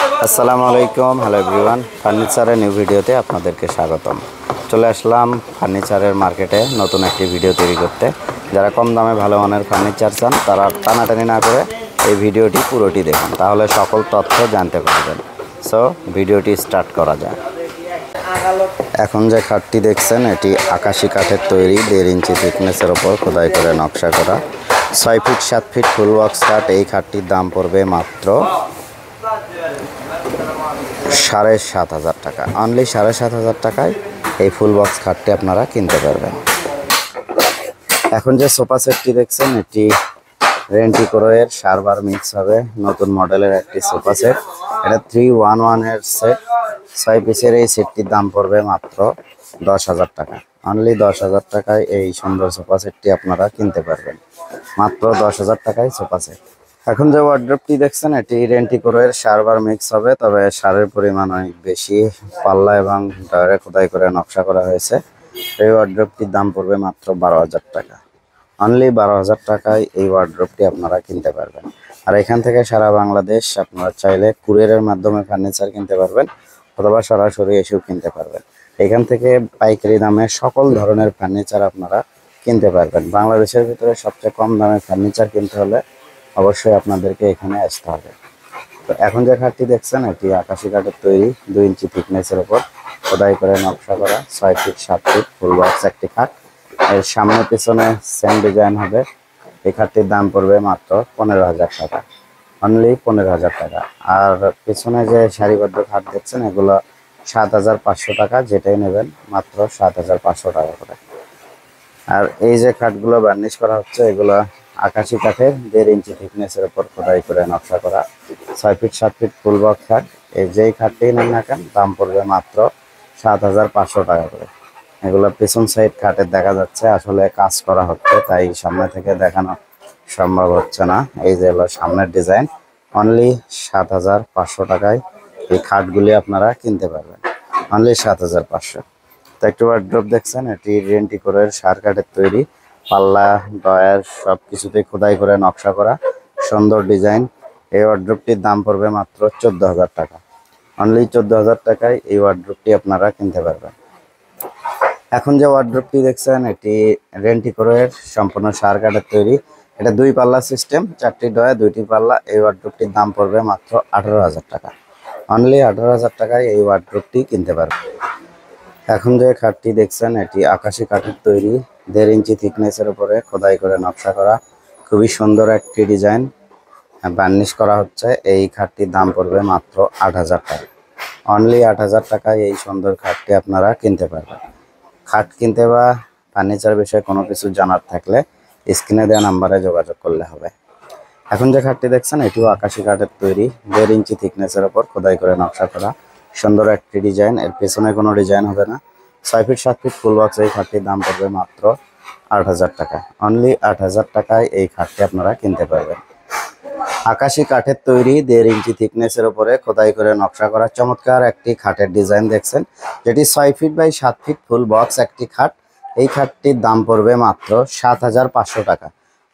আসসালামু আলাইকুম, hello everyone. ফার্নিচারের নিউ ভিডিওতে আপনাদেরকে স্বাগতম। চলে আসলাম ফার্নিচারের মার্কেটে নতুন একটি ভিডিও তৈরি করতে। যারা কম দামে ভালো মানের ফার্নিচার চান তারা টানাটানি না করে এই ভিডিওটি পুরোটি দেখুন, তাহলে সকল তথ্য জানতে পারবেন। সো ভিডিওটি স্টার্ট করা যায়। এখন যে খাটটি দেখছেন এটি আকাশি কাঠের তৈরি, 1.5 ইঞ্চি থিকনেসের ওপর খোদাই করে নকশা করা 6 ফিট 7 ফিট ফুল বক্স কাঠ। এই খাটটির দাম পড়বে মাত্র 7,500 টাকা। অনলি 7,500 টাকায় এই ফুল বক্স খাটটি আপনারা কিনতে পারবেন। এখন যে সোফা সেটটি দেখছেন এটি রেন্টিকোরের সারবার মিক্স হবে নতুন মডেলের একটি সোফা সেট। এটা 311 এর সেট। 6 পিসের এই সেটটির দাম পড়বে মাত্র 10,000 টাকা। অনলি 10,000 টাকায় এই সুন্দর সোফা সেটটি আপনারা কিনতে পারবেন। মাত্র 10,000 টাকায় সোফা সেট। এখন যে ওয়ার্ড্রপটি দেখছেন এটি রেন্টিকোরের সারবার মিক্স হবে, তবে সারের পরিমাণ অনেক বেশি। পাল্লা এবং ডয়ারে খোদাই করে নকশা করা হয়েছে। এই ওয়ার্ড্রপটির দাম পড়বে মাত্র 12,000 টাকা। অনলি 12,000 টাকায় এই ওয়ার্ড্রপটি আপনারা কিনতে পারবেন। আর এখান থেকে সারা বাংলাদেশ আপনারা চাইলে কুরিয়ারের মাধ্যমে ফার্নিচার কিনতে পারবেন, অথবা সরাসরি এসেও কিনতে পারবেন। এখান থেকে পাইকারি দামে সকল ধরনের ফার্নিচার আপনারা কিনতে পারবেন। বাংলাদেশের ভিতরে সবচেয়ে কম দামে ফার্নিচার কিনতে হলে অবশ্যই আপনাদেরকে এখানে আসতে হবে। তো এখন যে খাটটি দেখছেন এটি আকাশি কাঠের তৈরি, 2 ইঞ্চি থিকনেসের ওপর খোদাই করে নকশা করা 6 ফিট 7 ফিট ফুল বক্স একটি খাট। এর সামনে পিছনে সেম ডিজাইন হবে। এই খাটটির দাম পড়বে মাত্র 15,000 টাকা। অনলি 15,000 টাকা। আর পিছনে যে সারিবদ্ধ খাট দেখছেন এগুলো 7,500 টাকা। যেটাই নেবেন মাত্র 7,500 টাকা করে। আর এই যে কাঠগুলো বার্নিশ করা হচ্ছে এগুলো আকাশি কাঠের, 1.5 ইঞ্চি থিকনেসের উপর খোদাই করে নকশা করা 6 ফিট 7 ফিট ফুল বক্স খাট। এই যেই খাটটি নেন না কেন দাম পড়বে মাত্র 7,500 টাকা করে। এগুলো পিছন সাইড খাটের দেখা যাচ্ছে, আসলে কাজ করা হচ্ছে তাই সামনে থেকে দেখানো সম্ভব হচ্ছে না। এই যে হলো সামনের ডিজাইন। অনলি 7,500 টাকায় এই খাটগুলি আপনারা কিনতে পারবেন। অনলি 7,500। তো একটু ওয়ার্ড্রপ দেখছেন এটি রেন্টিকোরের সার কাঠের তৈরি, পাল্লা ডয়ার সব কিছুতেই খোদাই করে নকশা করা সুন্দর ডিজাইন। এই ওয়ার্ড্রপটির দাম পড়বে মাত্র 14,000 টাকা। অনলি 14,000 টাকায় এই ওয়ার্ড্রপটি আপনারা কিনতে পারবেন। এখন যে ওয়ার্ড্রপটি দেখছেন এটি রেন্টিকোরের সম্পূর্ণ সার কাঠের তৈরি। এটা 2 পাল্লা সিস্টেম, 4টি ডয়া 2টি পাল্লা। এই ওয়ার্ড্রপটির দাম পড়বে মাত্র 18,000 টাকা। অনলি 18,000 টাকায় এই ওয়ার্ড্রপটি কিনতে পারবেন। এখন যে খাটটি দেখছেন এটি আকাশি কাঠের তৈরি, 1.5 ইঞ্চি থিকনেসের উপরে খোদাই করে নকশা করা খুবই সুন্দর একটি ডিজাইন বার্নিশ করা হচ্ছে। এই খাটটির দাম পড়বে মাত্র 8,000 টাকা। অনলি 8,000 টাকায় এই সুন্দর খাটটি আপনারা কিনতে পারবেন। খাট কিনতে বা ফার্নিচার বিষয়ে কোনো কিছু জানার থাকলে স্ক্রিনে দেওয়া নাম্বারে যোগাযোগ করলে হবে। এখন যে খাটটি দেখছেন এটিও আকাশি কাঠের তৈরি, 1.5 ইঞ্চি থিকনেসের ওপর খোদাই করে নকশা করা সুন্দর একটি ডিজাইন। এর পেছনে কোনো ডিজাইন হবে না। 6 ফিট 7 ফিট ফুল বক্স এই খাটটির দাম পড়বে মাত্র 8,000 টাকা। অনলি 8,000 টাকায় এই খাটটি আপনারা কিনতে পারবেন। আকাশি কাঠের তৈরি, 1.5 ইঞ্চি থিকনেসের উপরে খোদাই করে নকশা করা চমৎকার একটি খাটের ডিজাইন দেখছেন, যেটি 6 feet by 7 feet full box একটি খাট। এই খাটটির দাম পড়বে মাত্র 7,500 টাকা।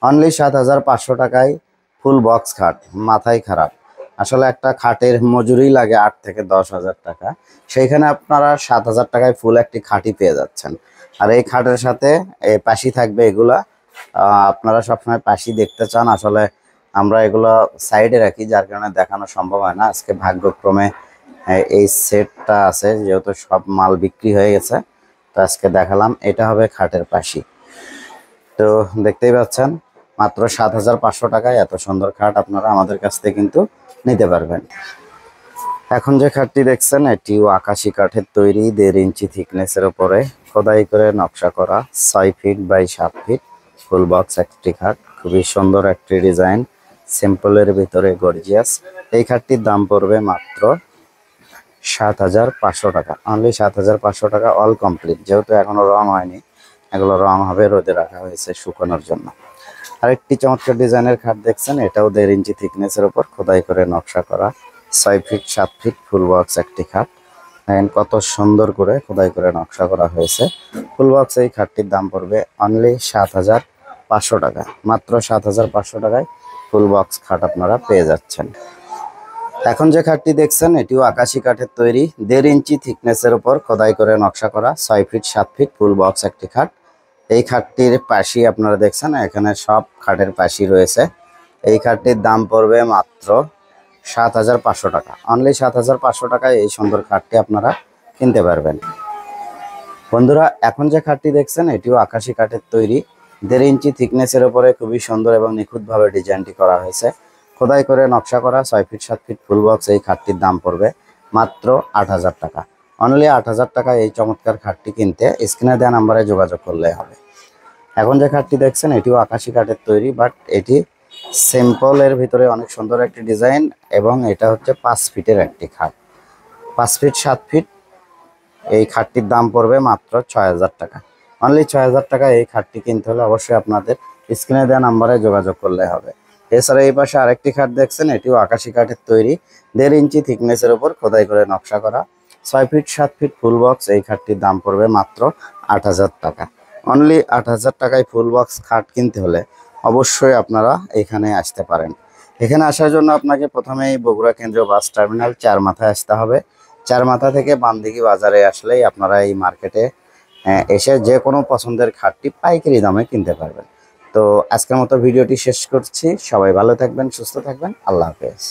অনলি 7,500 টাকায় ফুল বক্স খাট। মাথায় খারাপ, আসলে একটা খাটের মজুরি লাগে 8 থেকে 10,000 টাকা, সেইখানে আপনারা 7,000 টাকায় ফুল একটি খাটই পেয়ে যাচ্ছেন। আর এই খাটের সাথে পাশি থাকবে এগুলা। আপনারা সবসময় পাশি দেখতে চান, আসলে আমরা এগুলো সাইডে রাখি যার কারণে দেখানো সম্ভব হয় না। আজকে ভাগ্যক্রমে এই সেটটা আছে, যেহেতু সব মাল বিক্রি হয়ে গেছে তো আজকে দেখালাম। এটা হবে খাটের পাশি। তো দেখতেই পাচ্ছেন মাত্র 7,500 টাকায় এত সুন্দর খাট আপনারা আমাদের কাছ থেকে কিন্তু নিতে পারবেন। এখন যে খাটটি দেখছেন এটিও আকাশি কাঠের তৈরি, 1.5 ইঞ্চি থিকনেসের উপরে খোদাই করে নকশা করা 6 feet by 7 feet full box একটি খাট। খুবই সুন্দর একটি ডিজাইন, সিম্পলের ভিতরে গর্জিয়াস। এই খাটটির দাম পড়বে মাত্র 7,500 টাকা। অনলি 7,500 টাকা, অল কমপ্লিট। যেহেতু এখনো রং হয়নি, এগুলো রং হবে, রোদে রাখা হয়েছে শুকানোর জন্য। আরেকটি চমৎকার ডিজাইনের খাট দেখছেন, এটাও 1.5 ইঞ্চি থিকনেসের উপর খোদাই করে নকশা করা 6 ফিট 7 ফিট ফুল বক্স একটি খাট। দেখেন কত সুন্দর করে খোদাই করে নকশা করা হয়েছে। ফুল বক্স এই খাটটির দাম পড়বে অনলি 7,500 টাকা। মাত্র 7,500 টাকায় ফুল বক্স খাট আপনারা পেয়ে যাচ্ছেন। এখন যে খাটটি দেখছেন এটিও আকাশি কাঠের তৈরি, 1.5 ইঞ্চি থিকনেসের উপর খোদাই করে নকশা করা, 6 ফিট 7 ফিট ফুল বক্স একটি খাট। এই খাটটির পাশি আপনারা দেখছেন, এখানে সব খাটের পাশি রয়েছে। এই খাটটির দাম পড়বে মাত্র 7,500 টাকা। অনলি 7,500 টাকায় এই সুন্দর খাটটি আপনারা কিনতে পারবেন। বন্ধুরা, এখন যে খাটটি দেখছেন এটিও আকাশি কাঠের তৈরি, 1.5 ইঞ্চি থিকনেসের উপরে খুবই সুন্দর এবং নিখুঁতভাবে ডিজাইনটি করা হয়েছে, খোদাই করে নকশা করা, 6 ফিট 7 ফিট ফুল বক্স। এই খাটটির দাম পড়বে মাত্র 8,000 টাকা। অনলি 8,000 টাকা এই চমৎকার খাটটি কিনতে স্ক্রিনে দেওয়া নাম্বারে যোগাযোগ করলে হবে। এখন যে খাটটি দেখছেন এটিও আকাশি কাঠের তৈরি, বাট এটি সিম্পলের ভিতরে অনেক সুন্দর একটি ডিজাইন এবং এটা হচ্ছে 5 ফিটের একটি খাট, 5 ফিট 7 ফিট। এই খাটটির দাম পড়বে মাত্র 6,000 টাকা। অনলি 6,000 টাকা এই খাটটি কিনতে হলে অবশ্যই আপনাদের স্ক্রিনে দেওয়া নাম্বারে যোগাযোগ করলে হবে। এছাড়া এই পাশে আরেকটি খাট দেখছেন এটিও আকাশি কাঠের তৈরি, 1.5 ইঞ্চি থিকনেসের উপর খোদাই করে নকশা করা, 6 ফিট 7 ফিট ফুল বক্স। এই খাটটির দাম পড়বে মাত্র 8,000 টাকা। অনলি 8,000 টাকায় ফুল বক্স খাট কিনতে হলে অবশ্যই আপনারা এখানে আসতে পারেন। এখানে আসার জন্য আপনাকে প্রথমেই বগুড়া কেন্দ্রীয় বাস টার্মিনাল 4 মাথায় আসতে হবে। 4 মাথা থেকে বামদিঘি বাজারে আসলেই আপনারা এই মার্কেটে এসে যে কোনো পছন্দের খাটটি পাইকারি দামে কিনতে পারবেন। তো আজকের মতো ভিডিওটি শেষ করছি। সবাই ভালো থাকবেন, সুস্থ থাকবেন। আল্লাহ হাফেজ।